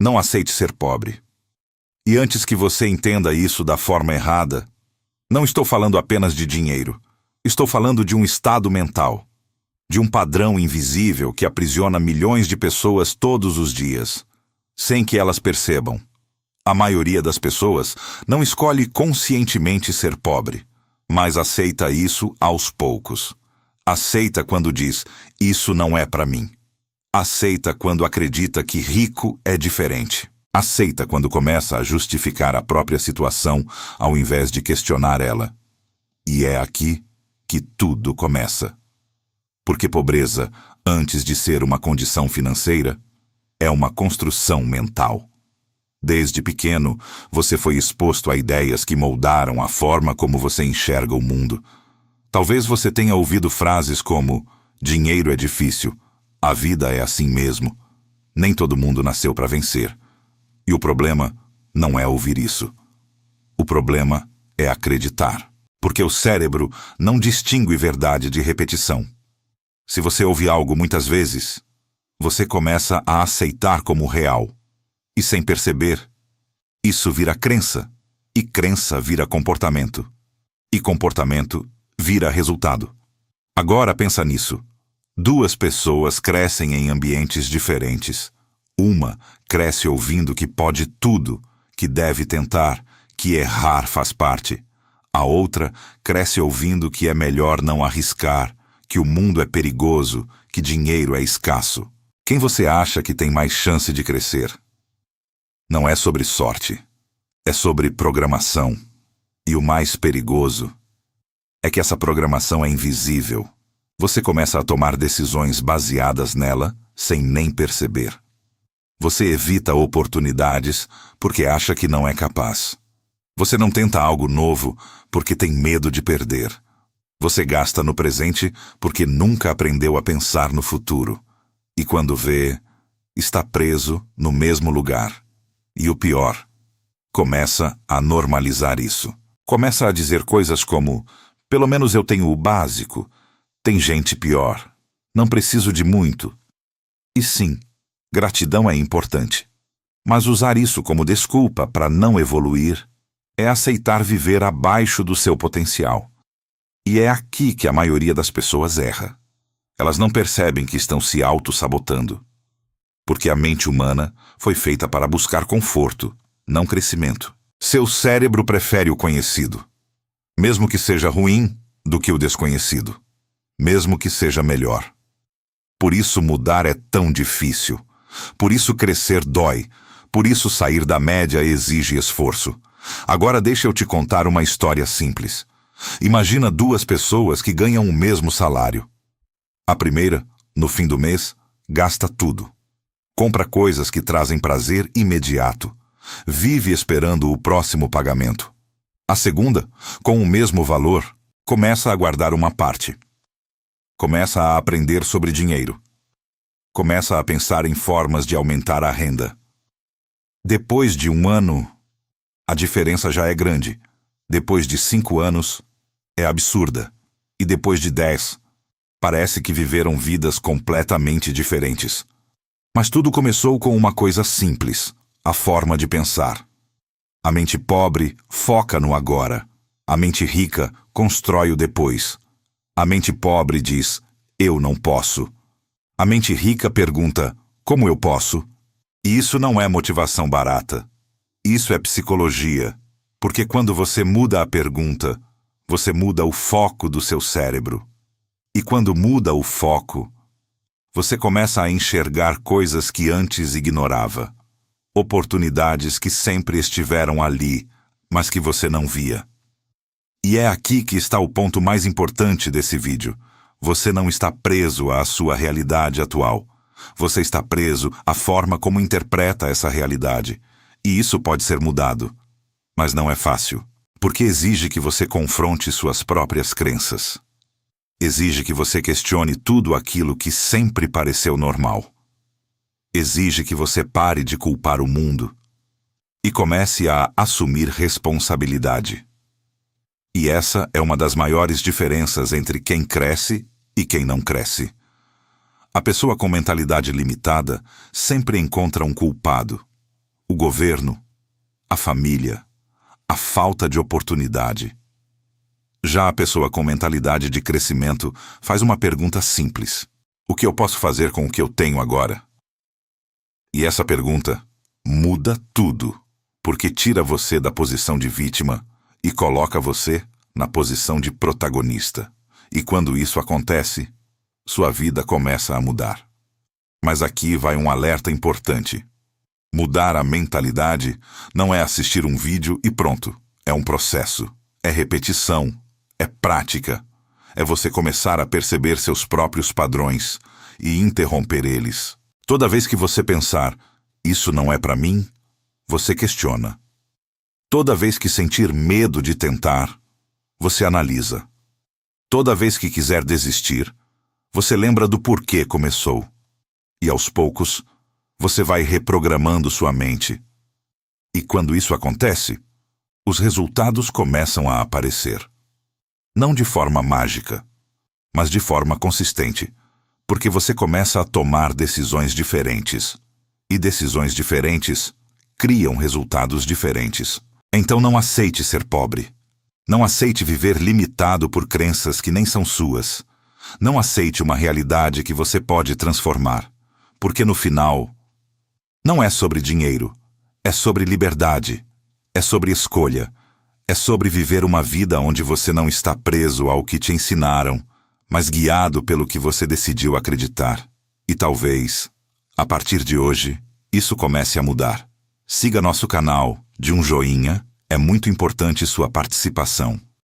Não aceite ser pobre. E antes que você entenda isso da forma errada, não estou falando apenas de dinheiro. Estou falando de um estado mental, de um padrão invisível que aprisiona milhões de pessoas todos os dias, sem que elas percebam. A maioria das pessoas não escolhe conscientemente ser pobre, mas aceita isso aos poucos. Aceita quando diz, isso não é para mim. Aceita quando acredita que rico é diferente. Aceita quando começa a justificar a própria situação ao invés de questionar ela. E é aqui que tudo começa. Porque pobreza, antes de ser uma condição financeira, é uma construção mental. Desde pequeno, você foi exposto a ideias que moldaram a forma como você enxerga o mundo. Talvez você tenha ouvido frases como, dinheiro é difícil, a vida é assim mesmo, nem todo mundo nasceu para vencer. E o problema não é ouvir isso. O problema é acreditar. Porque o cérebro não distingue verdade de repetição. Se você ouve algo muitas vezes, você começa a aceitar como real. E sem perceber, isso vira crença. E crença vira comportamento. E comportamento vira resultado. Agora pensa nisso. Duas pessoas crescem em ambientes diferentes. Uma cresce ouvindo que pode tudo, que deve tentar, que errar faz parte. A outra cresce ouvindo que é melhor não arriscar, que o mundo é perigoso, que dinheiro é escasso. Quem você acha que tem mais chance de crescer? Não é sobre sorte, é sobre programação. E o mais perigoso é que essa programação é invisível. Você começa a tomar decisões baseadas nela sem nem perceber. Você evita oportunidades porque acha que não é capaz. Você não tenta algo novo porque tem medo de perder. Você gasta no presente porque nunca aprendeu a pensar no futuro. E quando vê, está preso no mesmo lugar. E o pior, começa a normalizar isso. Começa a dizer coisas como, pelo menos eu tenho o básico, tem gente pior, não preciso de muito. E sim, gratidão é importante. Mas usar isso como desculpa para não evoluir é aceitar viver abaixo do seu potencial. E é aqui que a maioria das pessoas erra. Elas não percebem que estão se auto-sabotando. Porque a mente humana foi feita para buscar conforto, não crescimento. Seu cérebro prefere o conhecido, mesmo que seja ruim, do que o desconhecido, mesmo que seja melhor. Por isso mudar é tão difícil. Por isso crescer dói. Por isso sair da média exige esforço. Agora deixa eu te contar uma história simples. Imagina duas pessoas que ganham o mesmo salário. A primeira, no fim do mês, gasta tudo. Compra coisas que trazem prazer imediato. Vive esperando o próximo pagamento. A segunda, com o mesmo valor, começa a guardar uma parte. Começa a aprender sobre dinheiro. Começa a pensar em formas de aumentar a renda. Depois de 1 ano, a diferença já é grande. Depois de 5 anos, é absurda. E depois de 10, parece que viveram vidas completamente diferentes. Mas tudo começou com uma coisa simples, a forma de pensar. A mente pobre foca no agora. A mente rica constrói o depois. A mente pobre diz, eu não posso. A mente rica pergunta, como eu posso? E isso não é motivação barata. Isso é psicologia. Porque quando você muda a pergunta, você muda o foco do seu cérebro. E quando muda o foco, você começa a enxergar coisas que antes ignorava. Oportunidades que sempre estiveram ali, mas que você não via. E é aqui que está o ponto mais importante desse vídeo. Você não está preso à sua realidade atual. Você está preso à forma como interpreta essa realidade. E isso pode ser mudado. Mas não é fácil, porque exige que você confronte suas próprias crenças. Exige que você questione tudo aquilo que sempre pareceu normal. Exige que você pare de culpar o mundo e comece a assumir responsabilidade. E essa é uma das maiores diferenças entre quem cresce e quem não cresce. A pessoa com mentalidade limitada sempre encontra um culpado. o governo, a família, a falta de oportunidade. Já a pessoa com mentalidade de crescimento faz uma pergunta simples: o que eu posso fazer com o que eu tenho agora? E essa pergunta muda tudo, porque tira você da posição de vítima e coloca você na posição de protagonista. E quando isso acontece, sua vida começa a mudar. Mas aqui vai um alerta importante. Mudar a mentalidade não é assistir um vídeo e pronto. É um processo, é repetição, é prática. É você começar a perceber seus próprios padrões e interromper eles. Toda vez que você pensar, isso não é para mim, você questiona. Toda vez que sentir medo de tentar, você analisa. Toda vez que quiser desistir, você lembra do porquê começou. E aos poucos, você vai reprogramando sua mente. E quando isso acontece, os resultados começam a aparecer. Não de forma mágica, mas de forma consistente, porque você começa a tomar decisões diferentes. E decisões diferentes criam resultados diferentes. Então não aceite ser pobre. Não aceite viver limitado por crenças que nem são suas. Não aceite uma realidade que você pode transformar. Porque no final, não é sobre dinheiro, é sobre liberdade, é sobre escolha, é sobre viver uma vida onde você não está preso ao que te ensinaram, mas guiado pelo que você decidiu acreditar. E talvez, a partir de hoje, isso comece a mudar. Siga nosso canal, de um joinha, é muito importante sua participação.